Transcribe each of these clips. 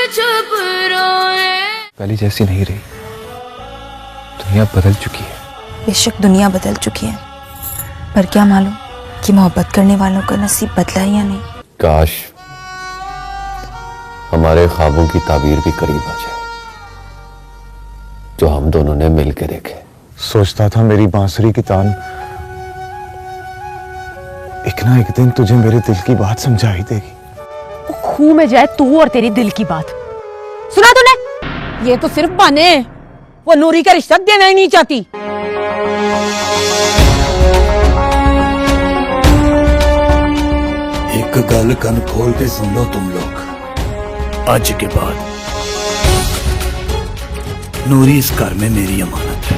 चुप रोए। पहले जैसी नहीं रही, दुनिया बदल चुकी है। बेशक दुनिया बदल चुकी है, पर क्या मालूम कि मोहब्बत करने वालों का नसीब बदला है या नहीं। काश हमारे ख्वाबों की ताबीर भी करीब आ जाए, जो हम दोनों ने मिलकर देखे। सोचता था मेरी बांसुरी की तान एक ना एक दिन तुझे मेरे दिल की बात समझा ही देगी। खूह में जाए तू और तेरी दिल की बात। सुना तूने? ये तो सिर्फ बहाने, वो नूरी का रिश्ता देना ही नहीं चाहती। एक गल कन खोल के सुन लो तुम लोग, आज के बाद नूरी इस घर में मेरी अमानत है।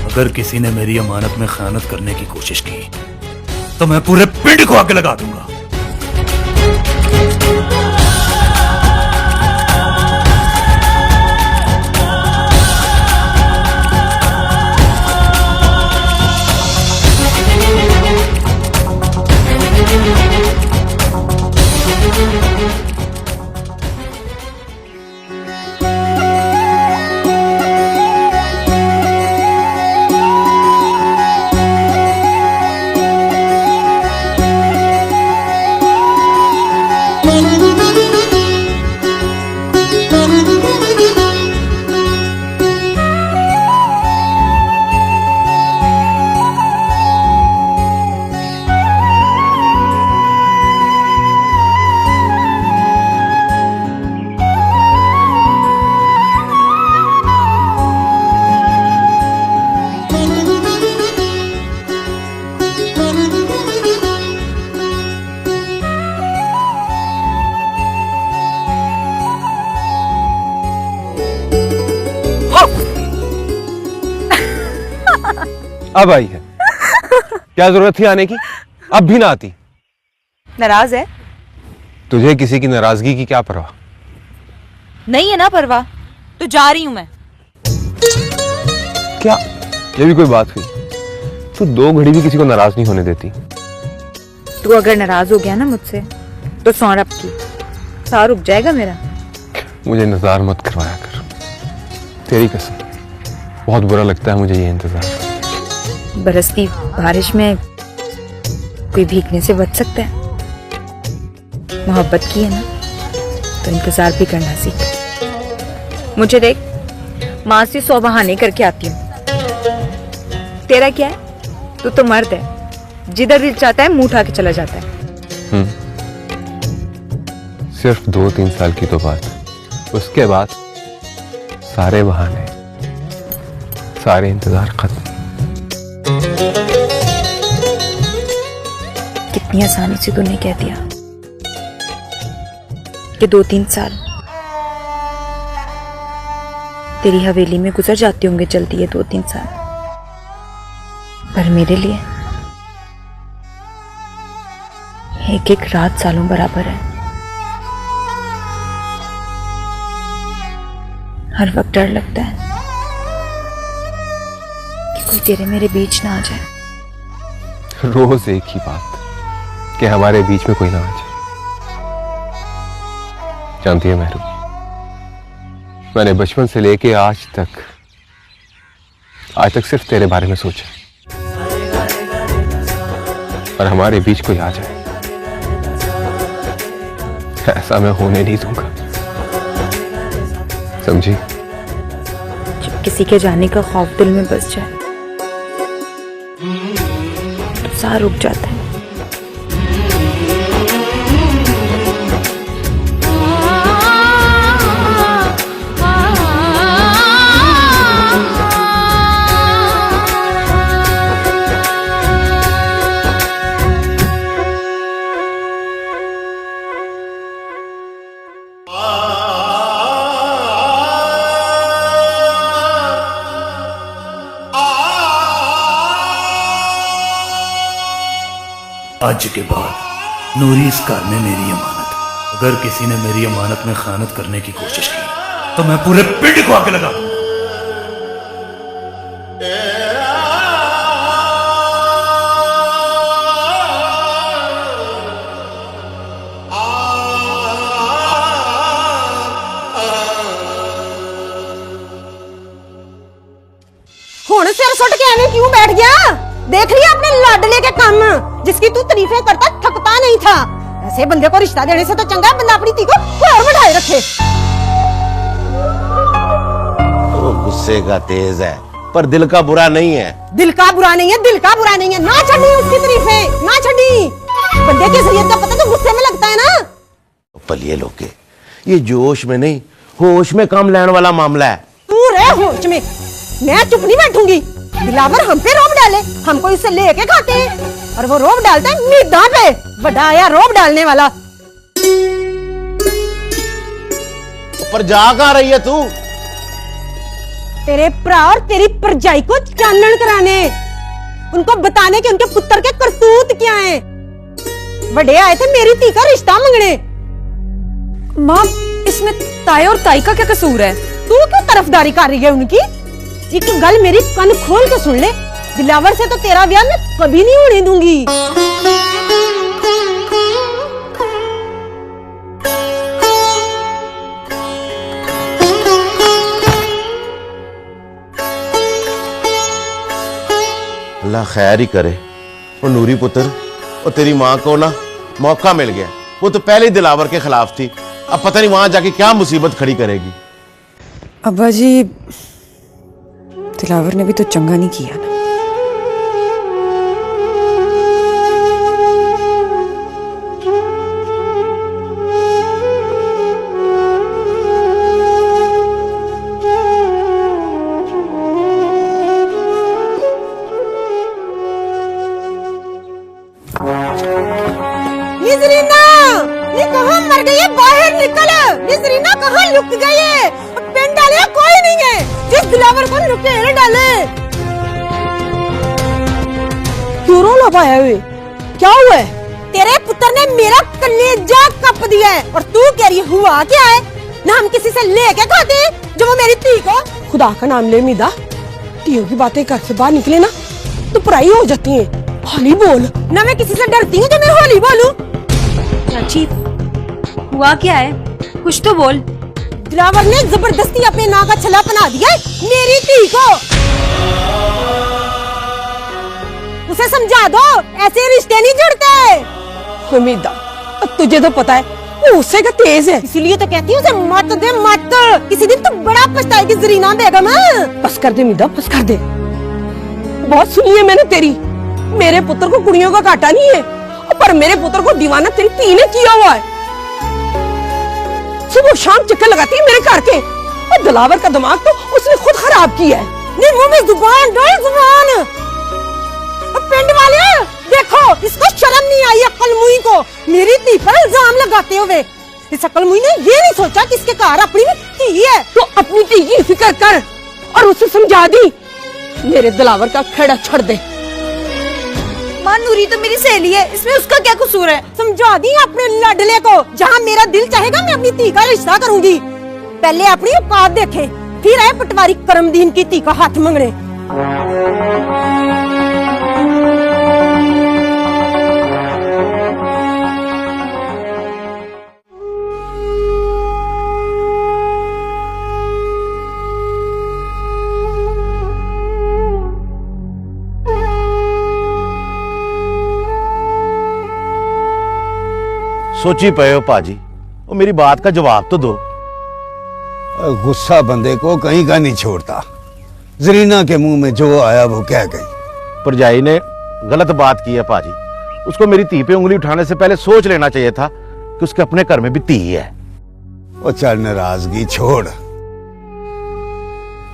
अगर किसी ने मेरी अमानत में खयानत करने की कोशिश की तो मैं पूरे पिंड को आग लगा दूंगा। अब आई है, क्या जरूरत थी आने की? अब भी ना आती। नाराज है? तुझे किसी की नाराजगी की क्या परवाह? नहीं है ना परवाह, तो जा रही हूं मैं। क्या ये भी कोई बात हुई? तू दो घड़ी भी किसी को नाराज नहीं होने देती। तू अगर नाराज हो गया ना मुझसे तो सौरभ की साह रुक जाएगा मेरा। मुझे इंतजार मत करवाया कर, तेरी कसम। बहुत बुरा लगता है मुझे ये इंतजार। बरसती बारिश में कोई भीगने से बच सकता है? मोहब्बत की है ना तो इंतजार भी करना सीख। मुझे देख, माँ से 100 बहाने करके आती हूँ। तेरा क्या है? तू तो मर्द है, जिधर दिल चाहता है मुंह उठा के चला जाता है। सिर्फ 2-3 साल की तो बात, उसके बाद सारे बहाने, सारे इंतजार खत्म। कितनी आसानी से तूने कह दिया कि 2-3 साल तेरी हवेली में गुजर जाते होंगे जल्दी ये 2-3 साल, पर मेरे लिए एक एक रात सालों बराबर है। हर वक्त डर लगता है कि कोई तेरे मेरे बीच ना आ जाए। रोज एक ही बात कि हमारे बीच में कोई ना आ जाए। जानती है महरू, मैंने बचपन से लेके आज तक सिर्फ तेरे बारे में सोचा, और हमारे बीच कोई आ जाए ऐसा मैं होने नहीं दूंगा, समझी? जब किसी के जाने का खौफ दिल में बस जाए तो साह रुक जाता है। आज के बाद नूरी इस घर में मेरी अमानत है। अगर किसी ने मेरी अमानत में खयानत करने की कोशिश की तो मैं पूरे पिंड को आग लगा दूंगा। सुट के एवं क्यों बैठ गया? देख लिया अपने लाडले के काम, जिसकी तू तारीफें करता थकता नहीं था। ऐसे बंदे को रिश्ता देने से तो चंगा है बंदा अपनी धी को और बढ़ाए रखे। वो गुस्से का तेज है पर दिल का बुरा नहीं है। दिल का बुरा नहीं है, दिल का बुरा नहीं है। ना छड़ी उसकी तारीफें, ना छड़ी। बंदे की असलियत का पता तो गुस्से में लगता है ना। पलिए लोगे, ये जोश में नहीं होश में काम लेने वाला मामला है। तू रहे होश में, मैं चुप नहीं बैठूंगी। दिलावर हम पे रोब डाले, हमको इससे लेके खाते हैं, और वो रोब डालता है मीदा पे। बड़ा आया रोब डालने वाला। पर जा कहाँ रही है तू? तेरे भरा और तेरी परजाई को चानन कराने, उनको बताने कि उनके पुत्र के करतूत क्या हैं। बड़े आए थे मेरी धी का रिश्ता मांगने। माँ, इसमें ताई और ताई का क्या कसूर है? तू क्यों तरफदारी कर रही है उनकी? एक गल मेरी कान खोल के सुन ले, दिलावर से तो तेरा ब्याह मैं कभी नहीं होने दूंगी। अल्लाह खैर ही करे। वो नूरी पुत्र और तेरी माँ को ना मौका मिल गया। वो तो पहले ही दिलावर के खिलाफ थी, अब पता नहीं वहां जाके क्या मुसीबत खड़ी करेगी। अब्बा जी, दिलावर ने भी तो चंगा नहीं किया ना। निजरीना, ये कहाँ मर गई है? बाहर निकल। निजरीना कहाँ लुक गई है? पेन डाले कोई नहीं है जिस दिलावर को लुकेरे डाले। क्यों रोला पाया हुए? क्या हुआ है? तेरे पुत्र ने मेरा कलेजा कप दिया है और तू कह रही हुआ क्या है? ना हम किसी से लेके खाते जो वो मेरी धी को। खुदा का नाम ले मीदा, धियों की बातें घर से बाहर निकले ना तो पराई हो जाती है। होली बोल ना, मैं किसी से डरती हूँ तो मैं होली बोलूं। चाची, हुआ क्या है? कुछ तो बोल। दिलावर ने जबरदस्ती अपने नाक का छला पहना दिया है मेरी धी को। उसे समझा दो, ऐसे रिश्ते नहीं जुड़ते। उम्मीदा, तुझे तो पता है वो उससे का तेज है, इसीलिए तो कहती हूँ उसे मत दे मत। किसी दिन तू बड़ा पछताएगी जरीना बेगम। बस कर दे मीदा, बस कर दे। बहुत सुनी है मैंने तेरी। मेरे पुत्र को कुड़ियों का काटा नहीं है, पर मेरे पुत्र को दीवाना तेरी धी ने किया हुआ है। सुबह शाम चक्कर लगाती है मेरे घर के, और दिलावर का दिमाग तो उसने खुद खराब किया है। नहीं मुंह में जुबान डाल, जुबान। पिंड वाले देखो, इसको शर्म नहीं आई अक्लमुई को मेरी धी पर इल्जाम लगाते हुए। इस अक्लमुई ने ये नहीं सोचा कि इसके घर अपनी धी है। तो अपनी धी की फिक्र कर और उसे समझा दी, मेरे दिलावर का खेड़ा छोड़ दे। माँ, नूरी तो मेरी सहेली है, इसमें उसका क्या कसूर है? समझा दी अपने लाडले को, जहाँ मेरा दिल चाहेगा मैं अपनी धी का रिश्ता करूंगी। पहले अपनी औकात देखे, फिर आए पटवारी करमदीन की धी का हाथ मांगने। सोची पे हो पाजी, वो मेरी बात का जवाब तो दो। गुस्सा बंदे को कहीं का नहीं छोड़ता। जरीना के मुंह में जो आया वो कह गई। परजाई ने गलत बात की है पाजी। उसको मेरी धी पे उंगली उठाने से पहले सोच लेना चाहिए था कि उसके अपने घर में भी धी है। वो चल नाराजगी छोड़।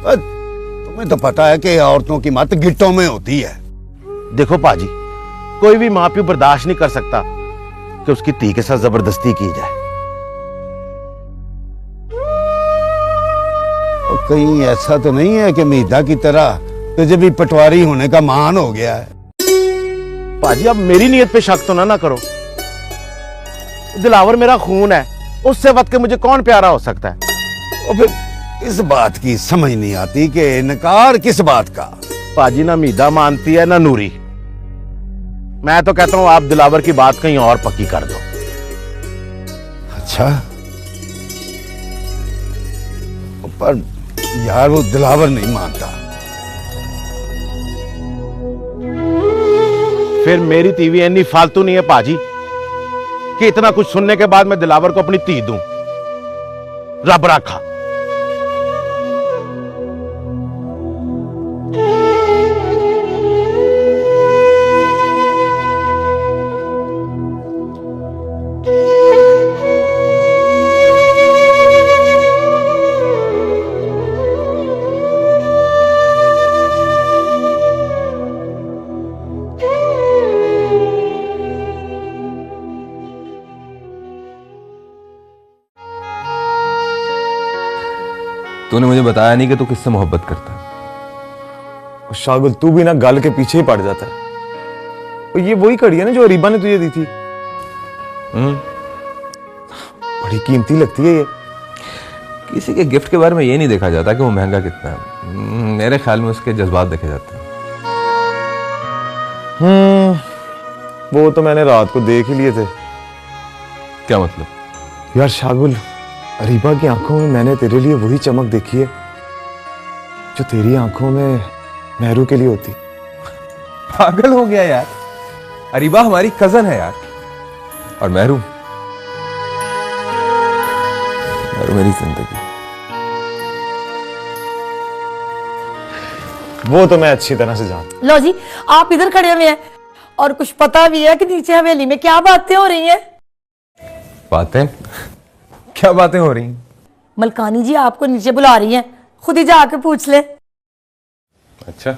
तुम्हें तो पता है कि औरतों की मत गिट्टों में होती है। देखो पाजी, कोई भी माँ प्यो बर्दाश्त नहीं कर सकता कि उसकी धी के साथ जबरदस्ती की जाए। और कहीं ऐसा तो नहीं है कि मीदा की तरह तुझे भी पटवारी होने का मान हो गया है? पाजी, अब मेरी नीयत पे शक तो ना करो। दिलावर मेरा खून है, उससे वक्त के मुझे कौन प्यारा हो सकता है? और फिर इस बात की समझ नहीं आती कि इनकार किस बात का। पाजी, ना मीदा मानती है ना नूरी। मैं तो कहता हूं आप दिलावर की बात कहीं और पक्की कर दो। अच्छा, पर यार वो दिलावर नहीं मानता। फिर मेरी तीवी इतनी फालतू नहीं है पाजी कि इतना कुछ सुनने के बाद मैं दिलावर को अपनी धी दूं। रब रखा। तूने मुझे बताया नहीं कि तू किससे मोहब्बत करता है। शागुल तू भी ना गल के पीछे ही पड़ जाता है। और ये वही कड़ी है ना जो अरीबा ने तुझे दी थी। बड़ी कीमती लगती है ये। किसी के गिफ्ट के बारे में ये नहीं देखा जाता कि वो महंगा कितना है। मेरे ख्याल में उसके जज्बात देखे जाते हैं। वो तो मैंने रात को देख ही लिए थे। क्या मतलब? यार शागुल, अरीबा की आंखों में मैंने तेरे लिए वही चमक देखी है जो तेरी आंखों में मेहरू के लिए होती। पागल हो गया यार। अरीबा हमारी कजन है यार। और मेहरू मेरी जिंदगी। वो तो मैं अच्छी तरह से जानता। लो जी, आप इधर खड़े हुए हैं और कुछ पता भी है कि नीचे हवेली में क्या बातें हो रही हैं। बातें? क्या बातें हो रही हैं? मलकानी जी आपको नीचे बुला रही हैं, खुद ही जाके पूछ ले। अच्छा।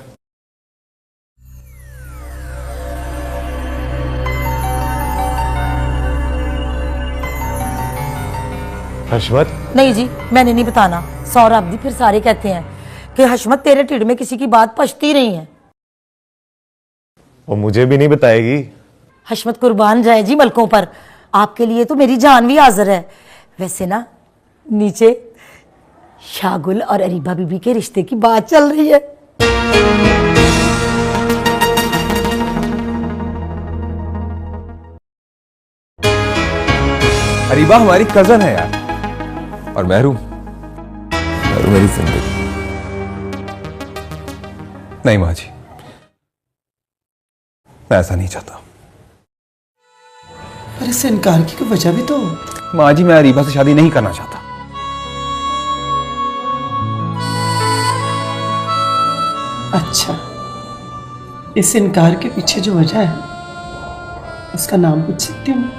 हशमत? नहीं जी, मैंने नहीं बताना। सौरभ दी फिर सारे कहते हैं कि हशमत तेरे टिड में किसी की बात पछती नहीं है। वो मुझे भी नहीं बताएगी। हशमत कुर्बान जाए जी मलकों पर। आपके लिए तो मेरी जान भी हाजिर है। वैसे ना नीचे शागुल और अरीबा बीबी के रिश्ते की बात चल रही है। अरीबा हमारी कजन है यार। और मेहरू मेरी जिंदगी। नहीं माँ जी, मैं ऐसा नहीं चाहता। पर इससे इनकार की कोई वजह भी तो। माँ जी, मैं अरीबा से शादी नहीं करना चाहता। अच्छा, इस इनकार के पीछे जो वजह है उसका नाम पूछ सकती हूँ?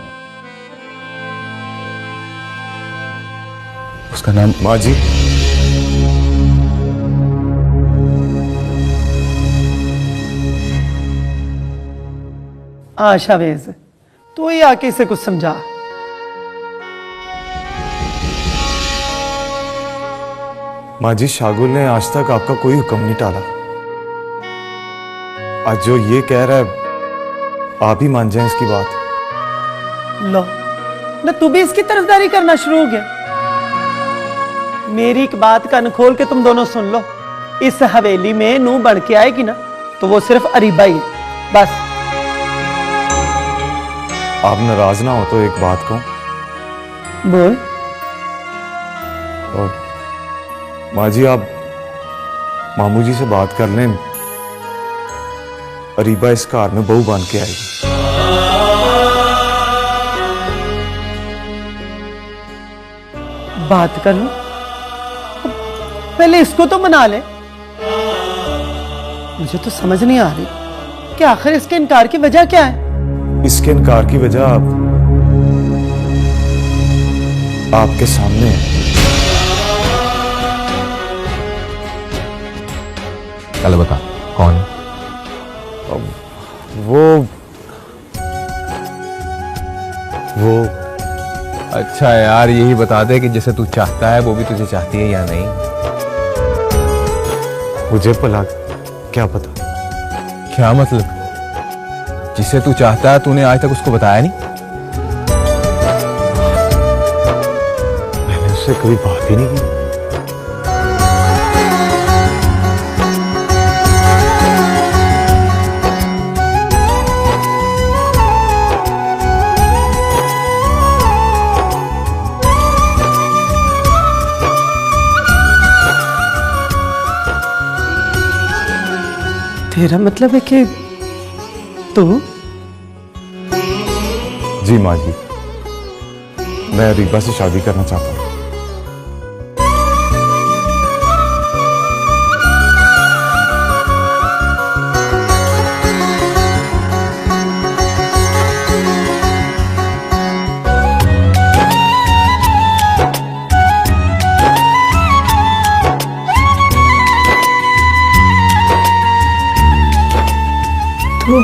उसका नाम? माँ जी, शावेज, तू ही आके इसे कुछ समझा। माँ जी, शागुल ने आज तक आपका कोई हुक्म नहीं टाला। आज जो ये कह रहा है आप ही मान जाएं इसकी बात। लो ना, तू भी इसकी तरफदारी करना शुरू हो गया। मेरी एक बात कान खोल के तुम दोनों सुन लो। इस हवेली में नूह बन के आएगी ना तो वो सिर्फ अरीबा ही है, बस। आप नाराज ना हो तो एक बात कहूं। बोल। और माँ जी, आप मामू जी से बात कर लें। अरीबा इस कार में बहू बन के आएगी। बात कर लो, पहले इसको तो मना ले। मुझे तो समझ नहीं आ रही कि आखिर इसके इनकार की वजह क्या है। इसके इनकार की वजह आपके सामने है। चल बता, कौन? वो अच्छा यार, यही बता दे कि जिसे तू चाहता है वो भी तुझे चाहती है या नहीं। मुझे भला क्या पता। क्या मतलब? जिसे तू चाहता है तूने आज तक उसको बताया नहीं? मैंने उससे कभी बात ही नहीं की। तेरा मतलब है कि तू जी माँ जी, मैं अरीबा से शादी करना चाहता हूँ। तू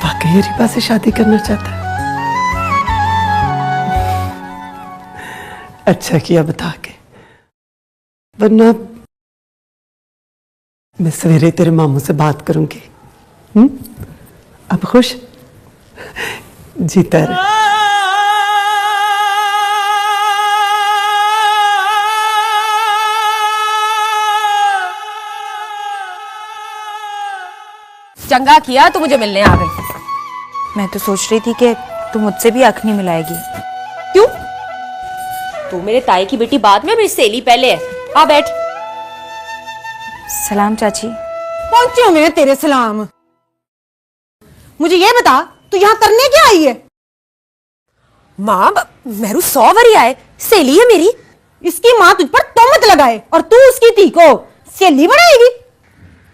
वाकई अरीबा से शादी करना चाहता है? अच्छा किया बता के, वरना मैं सवेरे तेरे मामू से बात करूंगी। अब खुश? जीता रहे। चंगा किया तू मुझे मिलने आ गई। मैं तो सोच रही थी कि तू मुझसे भी आंख नहीं मिलाएगी। क्यों? तू मेरे ताई की बेटी बाद में, मेरी सहेली पहले है। आ बैठ। सलाम चाची। पहुंची हूं मैं तेरे सलाम। मुझे ये बता तू यहाँ करने क्या आई है? माँ, मेरू 100 वरी आए, सहेली है मेरी। इसकी माँ तुझ पर तोहमत लगाए और तू उसकी धी को सहेली बनाएगी?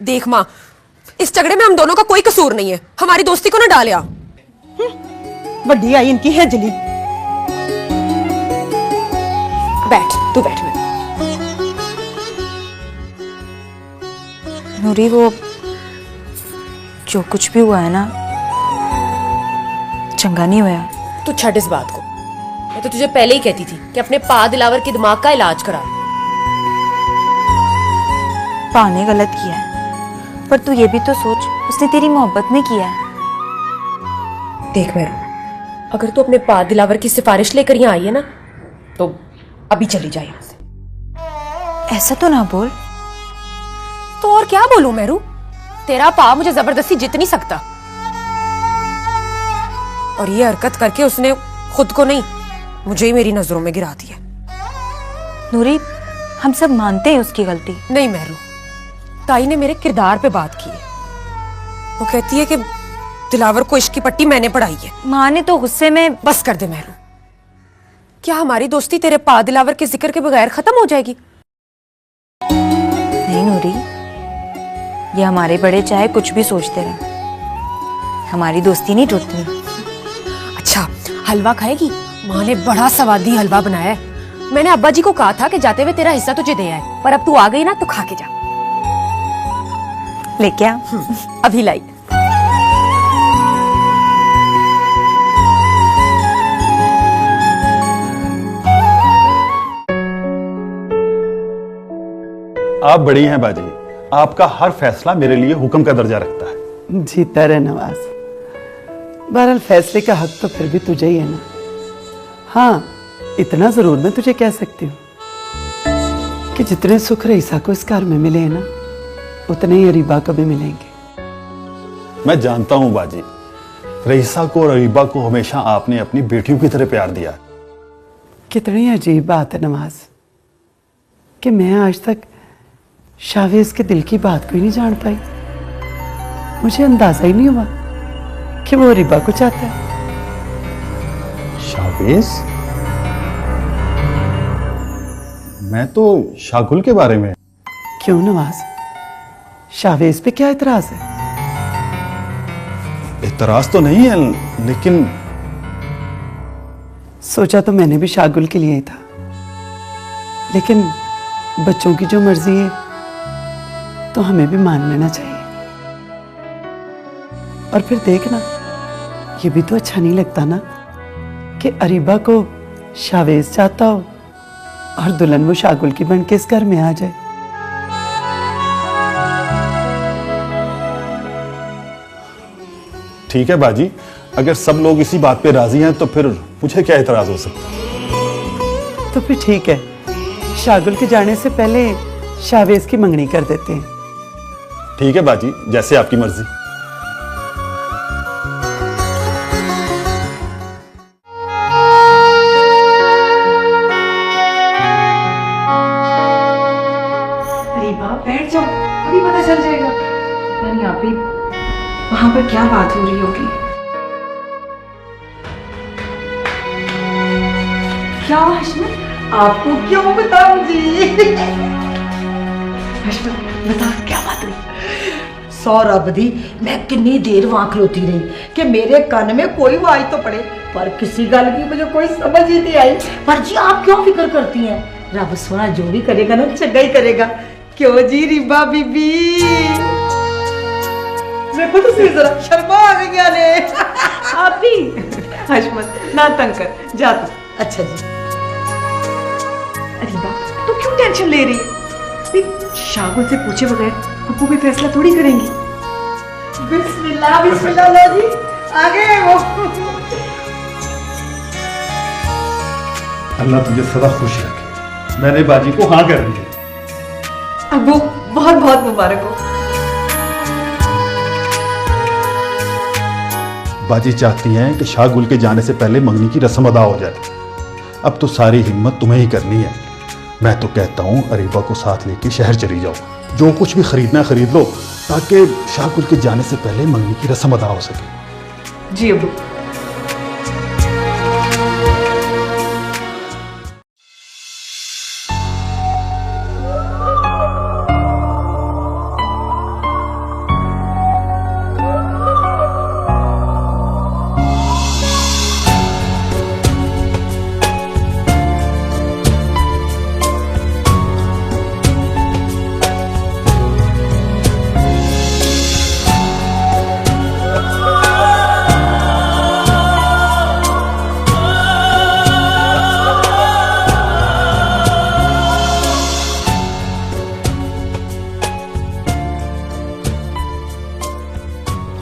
देख माँ, इस झगड़े में हम दोनों का कोई कसूर नहीं है। हमारी दोस्ती को ना डालिया। बड़ी आई इनकी हेजली। बैठ, तू बैठ। मैं नूरी, वो जो कुछ भी हुआ है ना, चंगा नहीं हुआ। तू छट इस बात को। मैं तो तुझे पहले ही कहती थी कि अपने पा दिलावर के दिमाग का इलाज करा। पा ने गलत किया है, पर तू ये भी तो सोच, उसने तेरी मोहब्बत में किया है। देख मेरू, अगर तू अपने पा दिलावर की सिफारिश लेकर यहाँ आई है ना, तो अभी चली जाए यहाँ से। ऐसा तो ना बोल। तो और क्या बोलूं मेरू? तेरा पा मुझे जबरदस्ती जीत नहीं सकता। और ये हरकत करके उसने खुद को नहीं, मुझे ही मेरी नजरों में गिरा दिया। नूरी, हम सब मानते हैं उसकी गलती। नहीं मेरू, ताई ने मेरे किरदार पे बात की है। वो कहती है कि दिलावर को इश्क की पट्टी मैंने पढ़ाई है। माँ ने तो गुस्से में। बस कर दे मेरू। क्या हमारी दोस्ती तेरे पा दिलावर के जिक्र के बगैर खत्म हो जाएगी? नहीं नूरी, ये हमारे बड़े चाहे कुछ भी सोचते रहे, हमारी दोस्ती नहीं टूटनी। अच्छा, हलवा खाएगी? माँ ने बड़ा स्वादी हलवा बनाया है। मैंने अब्बा जी को कहा था कि जाते हुए तेरा हिस्सा तुझे दे आए, पर अब तू आ गई ना तो खा के जा। लेके आ। अभी लाई। आप बड़ी हैं बाजी, आपका हर फैसला मेरे लिए हुक्म का दर्जा रखता है। जीता रहे नवाज। बहरहाल फैसले का हक तो फिर भी तुझे ही है ना। हाँ, इतना जरूर मैं तुझे कह सकती हूँ कि जितने सुख रईसा को इस घर में मिले हैं ना, उतने ही अरीबा को भी मिलेंगे। मैं जानता हूं बाजी, रईसा को और अरीबा को हमेशा आपने अपनी बेटियों की तरह प्यार दिया। कितनी अजीब बात है नवाज कि मैं आज तक शावेज के दिल की बात को ही नहीं जान पाई। मुझे अंदाजा ही नहीं हुआ कि वो अरीबा को चाहता है। शावेज? मैं तो शागुल के बारे में। क्यों नवाज, शावेज पे क्या इतराज है? इतराज तो नहीं है, लेकिन सोचा तो मैंने भी शागुल के लिए ही था, लेकिन बच्चों की जो मर्जी है तो हमें भी मान लेना चाहिए। और फिर देखना, ये भी तो अच्छा नहीं लगता ना कि अरीबा को शावेज चाहता हो और दुल्हन वो शागुल की बन के इस घर में आ जाए। ठीक है बाजी, अगर सब लोग इसी बात पे राजी हैं तो फिर मुझे क्या इतराज हो सकता है? तो फिर ठीक है, शागुल के जाने से पहले शावेज की मंगनी कर देते हैं। ठीक है बाजी, जैसे आपकी मर्जी। अरीबा बैठ जाओ, अभी पता चल जाएगा। नहीं आप भी वहां पर क्या बात हो रही होगी? क्या हशमत, आपको क्यों बताऊं जी? हशमत बता क्या बात हुई? सौरभ दी मैं कितनी देर वहां खलोती रही कि मेरे कान में कोई आवाज तो पड़े, पर किसी गल की मुझे कोई समझ ही नहीं आई। पर जी आप क्यों फिक्र करती हैं? रब सोना जो भी करेगा ना चंगा ही करेगा, क्यों जी रिबा बीबी? देखो तो सही जरा शर्मा आ गई ने। आप भी हशमत ना तंग कर, जा तू। अच्छा जी। रिबा तू क्यों टेंशन ले रही है? शागुल से पूछे बगैर आपको कोई फैसला थोड़ी करेंगी। बिस्मिल्लाह बिस्मिल्लाह लो जी, आगे वो। अल्लाह तुझे सदा खुश रखे। मैंने बाजी को हाँ कर दी है। अबू बहुत बहुत मुबारक हो। बाजी चाहती हैं कि शाहगुल के जाने से पहले मंगनी की रस्म अदा हो जाए। अब तो सारी हिम्मत तुम्हें ही करनी है। मैं तो कहता हूँ अरीबा को साथ लेके शहर चली जाओ, जो कुछ भी खरीदना है खरीद लो, ताकि शाहगुल के जाने से पहले मंगनी की रस्म अदा हो सके। जी अबू।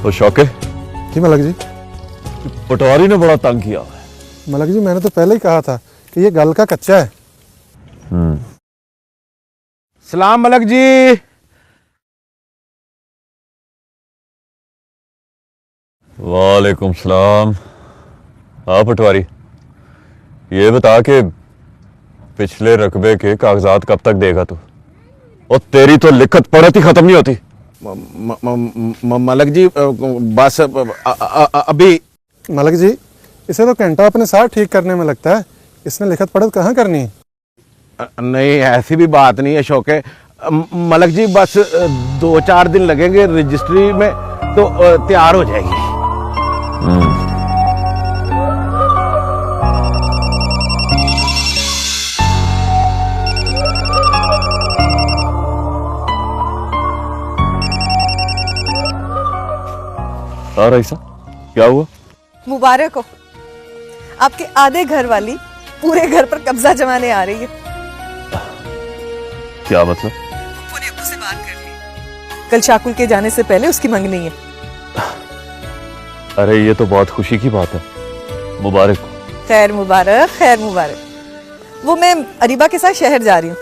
तो शौके जी मलक जी, पटवारी ने बड़ा तंग किया। मलक जी मैंने तो पहले ही कहा था कि ये गल का कच्चा है। सलाम मलक जी। वालेकुम सलाम। हाँ पटवारी, ये बता के पिछले रकबे के कागजात कब तक देगा तू? और तेरी तो लिखत पढ़त ही खत्म नहीं होती। मलक जी बस अभी। मलक जी इसे तो घंटा अपने साथ ठीक करने में लगता है, इसने लिखत पढ़त कहाँ करनी है? नहीं ऐसी भी बात नहीं है शौके। मलक जी बस 2-4 दिन लगेंगे, रजिस्ट्री में तो तैयार हो जाएगी। हाँ रईसा, क्या हुआ? मुबारक हो, आपके आधे घर वाली पूरे घर पर कब्जा जमाने आ रही है। क्या मतलब? फूफो ने अब्बू से बात कर ली, कल शाकुल के जाने से पहले उसकी मंगनी है। अरे ये तो बहुत खुशी की बात है, मुबारक हो। खैर मुबारक, खैर मुबारक। वो मैं अरीबा के साथ शहर जा रही हूँ,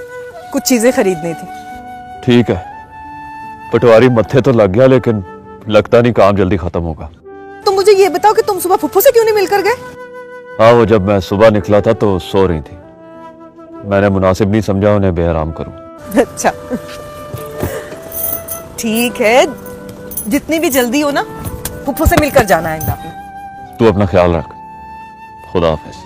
कुछ चीजें खरीदनी थी। ठीक है, पटवारी मत्थे तो लग गया, लेकिन लगता नहीं काम जल्दी खत्म होगा। तुम मुझे ये बताओ कि तुम सुबह फुफ्फो से क्यों नहीं मिलकर गए? हाँ, वो जब मैं सुबह निकला था तो सो रही थी, मैंने मुनासिब नहीं समझा उन्हें बेआराम करूं। अच्छा ठीक है, जितनी भी जल्दी हो ना फुफ्फो से मिलकर जाना है। तू अपना ख्याल रख, खुदा हाफिज।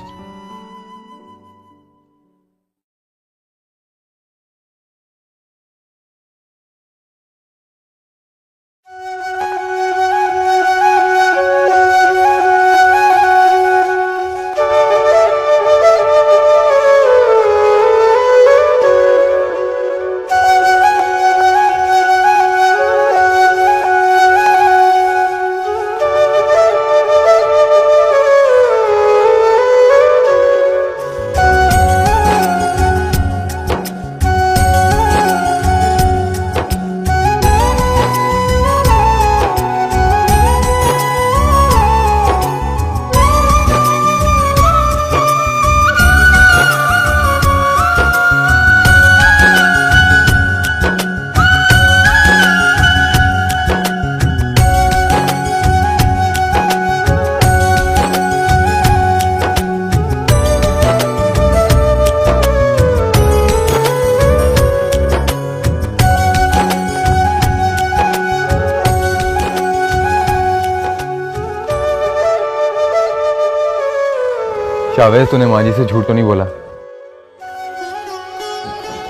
शावेज, तूने माँ जी से झूठ तो नहीं बोला?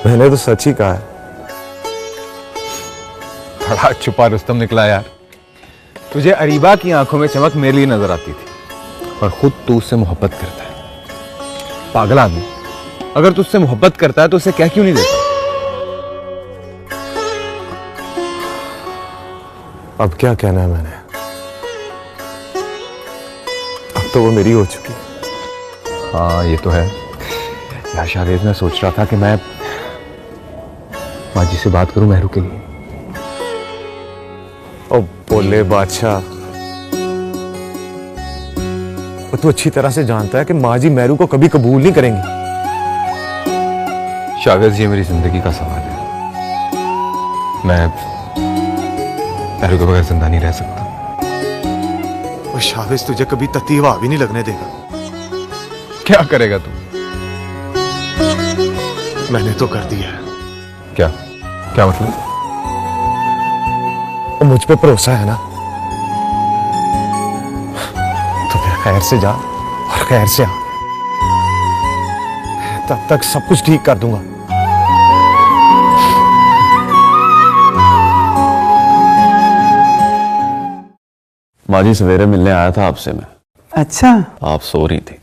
मैंने तो सच ही कहा है। बड़ा छुपा रुस्तम निकला यार। तुझे अरीबा की आंखों में चमक मेरे लिए नजर आती थी, और खुद तू उससे मोहब्बत करता है। पागल आदमी, अगर तू उससे मोहब्बत करता है तो उसे कह क्यों नहीं देता? अब क्या कहना है मैंने, अब तो वो मेरी हो चुकी है। हाँ ये तो है यार। शावेज, मैं सोच रहा था कि मैं माँ जी से बात करूं मेहरू के लिए। ओ बोले बादशाह, वो तू अच्छी तरह से जानता है कि माँ जी मेहरू को कभी कबूल नहीं करेंगी। शावेज, ये मेरी जिंदगी का सवाल है। मैं मेहरू के बगैर जिंदा नहीं रह सकता। वो शावेज तुझे कभी तती हवा भी नहीं लगने देगा। क्या करेगा तू? मैंने तो कर दिया है। क्या क्या मतलब? वो मुझ पे भरोसा है ना, तो फिर खैर से जा और खैर से आ। तब तक सब कुछ ठीक कर दूंगा। माँ जी सवेरे मिलने आया था आपसे मैं। अच्छा, आप सो रही थी।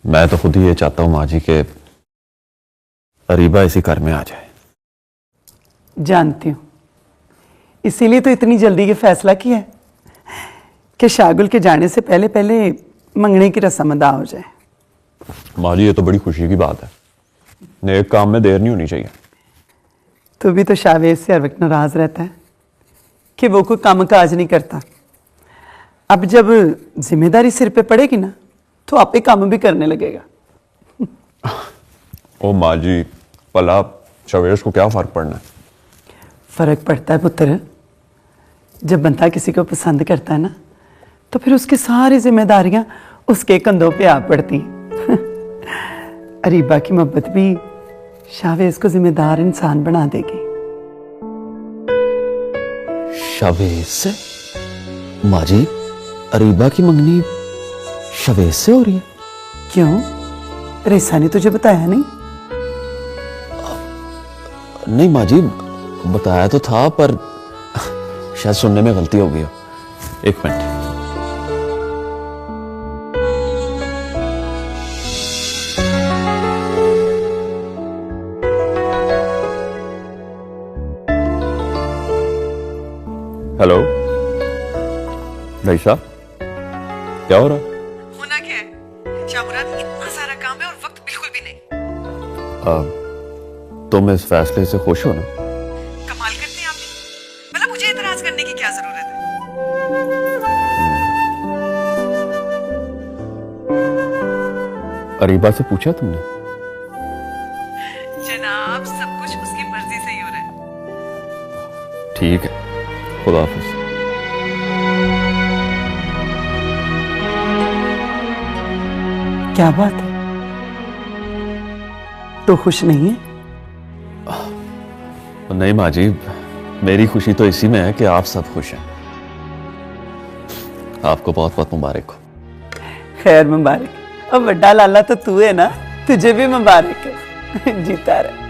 मैं तो खुद ही ये चाहता हूँ माँ जी के अरीबा इसी घर में आ जाए। जानती हूँ, इसीलिए तो इतनी जल्दी ये फैसला किया है कि शागुल के जाने से पहले पहले मंगने की रस्म अदा हो जाए। माँ जी ये तो बड़ी खुशी की बात है। नेक काम में देर नहीं होनी चाहिए। तू भी तो शावेज से हर वक्त नाराज रहता है कि वो कोई काम काज नहीं करता। अब जब जिम्मेदारी सिर पे पड़ेगी ना, तो आप ही काम भी करने लगेगा। ओ माँ जी, भला शावेज को क्या फर्क पड़ना है? फर्क पड़ता है पुत्र। जब बंदा किसी को पसंद करता है ना, तो फिर उसकी सारी जिम्मेदारियां उसके कंधों पे आ पड़ती हैं। अरीबा की मोहब्बत भी शावेज को जिम्मेदार इंसान बना देगी। शावेज से? माँ जी, अरीबा की मंगनी शावेज से हो रही है? क्यों, रेसा ने तुझे बताया नहीं? नहीं माँ जी, बताया तो था, पर शायद सुनने में गलती हो गई हो। एक मिनट। हेलो भाई साहब, क्या हो रहा है? होना क्या है शामुराद, इतना सारा काम है और वक्त बिल्कुल भी नहीं। तुम इस फैसले से खुश हो ना? कमाल करते हैं आपने, मतलब मुझे इतराज करने की क्या जरूरत है? अरीबा से पूछा तुमने? जनाब, सब कुछ उसकी मर्जी से ही हो रहा है। ठीक है, खुदा हाफिज। क्या बात है, तो खुश नहीं है? नहीं माँ जी, मेरी खुशी तो इसी में है कि आप सब खुश हैं। आपको बहुत बहुत मुबारक हो। खैर मुबारक। अब बड़ा लाला तो तू है ना, तुझे भी मुबारक है। जीता रहे।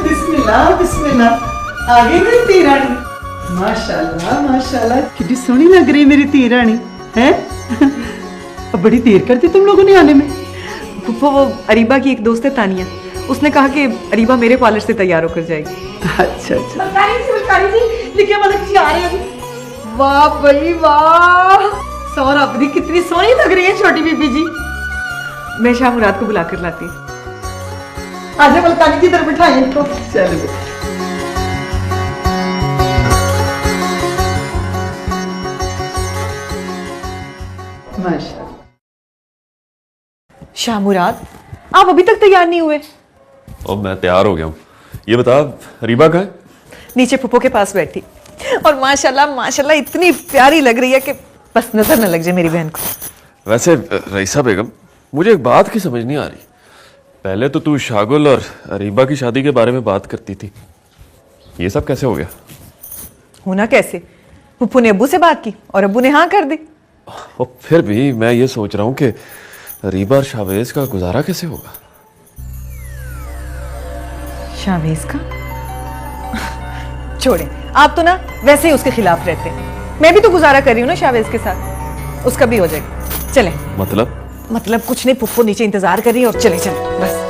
बिस्मिल्लाह बिस्मिल्लाह। आगे मेरी धी रानी, माशाल्लाह माशाल्लाह, कितनी सोहनी लग रही मेरी धी रानी है। अब बड़ी देर कर दी तुम लोगों ने आने में। फुफ्फो, वो अरीबा की एक दोस्त है तानिया, उसने कहा कि अरीबा मेरे पार्लर से तैयार होकर जाएगी। अच्छा अच्छा। लिखे मलक जी आ रहे हैं। वाह भाई वाह, सौरा अपनी कितनी सोहनी लग रही है छोटी बीबी जी। मैं शाह मुराद को बुला कर लाती हूँ। आजा मलकानी की तरफ बिठाइए इनको। चल बेटा। माशाल्लाह। शाह मुराद, आप अभी तक तैयार नहीं हुए? और मैं तैयार हो गया हूँ। ये बता, रीबा कहाँ है? नीचे फुप्पो के पास बैठी, और माशाल्लाह माशाल्लाह इतनी प्यारी लग रही है कि बस नजर न लग जाए मेरी बहन को। वैसे रईसा बेगम, मुझे एक बात की समझ नहीं आ रही। पहले तो तू शागुल और अरीबा की शादी के बारे में बात करती थी, ये सब कैसे हो गया? होना कैसे, पुप्पू ने अब्बू से बात की और अब्बू ने हाँ कर दी। और फिर भी मैं ये सोच रहा हूँ कि अरीबा और शावेज का गुजारा कैसे होगा? शावेज का? छोड़े, आप तो ना वैसे ही उसके खिलाफ रहते हैं। मैं भी तो गुजारा कर रही हूँ ना शावेज के साथ, उसका भी हो जाएगा। चले। मतलब कुछ नहीं, पुप्पू नीचे इंतजार कर रही है और चले चले बस।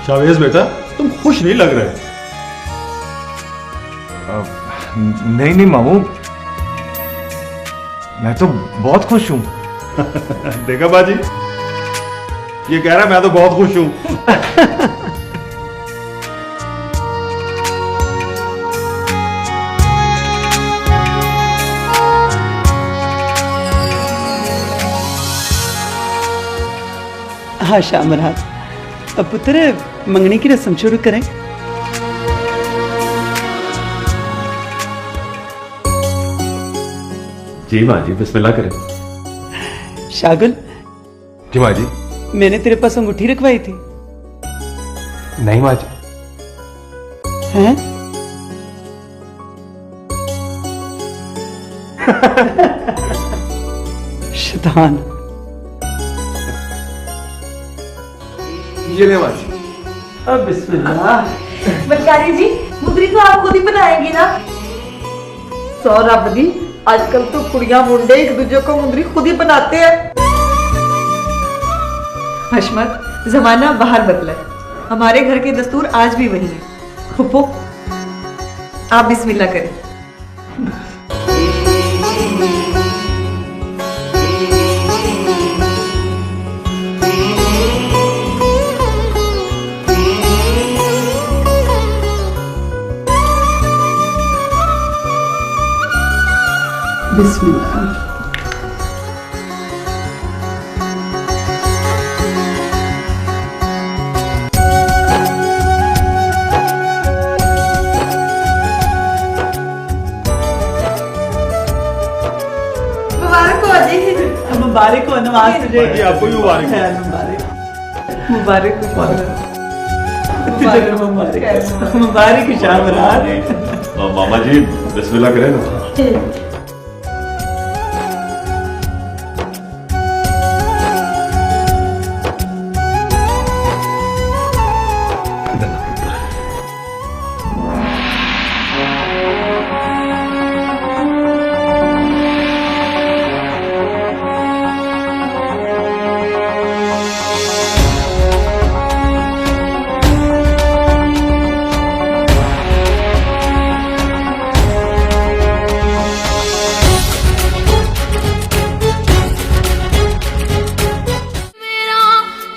शावेज बेटा, तुम खुश नहीं लग रहे। नहीं मामू, मैं तो बहुत खुश हूं। देखा बाजी, ये कह रहा है मैं तो बहुत खुश हूं। हाँ शामरात, अब पुत्र मंगनी की रस्म शुरू करें। जी माँ जी, बिस्मिल्लाह करें। शागुल। जी माँ जी। मैंने तेरे पास अंगूठी रखवाई थी। नहीं माँ जी। हैं? शैतान। ये ले माँ जी। अब बिस्मिल्लाह। बलकारी जी, मुंदरी तो आप खुद ही बनाएंगी ना? सौरभ दी, आजकल तो कुड़ियां मुंडे एक दूसरे को मुंदरी खुद ही बनाते हैं। हशमत, जमाना बाहर बदला है, हमारे घर के दस्तूर आज भी वही है। फुप्पो, आप बिस्मिल्लाह करें। बिस्मिल्लाह। मुबारक हो, नमाज तुझे। आपको भी मुबारक हो। मुबारक मुबारक शामरात। मामा जी बिस्मिल्लाह करें ना।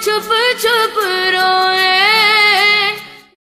छुप छुप रोए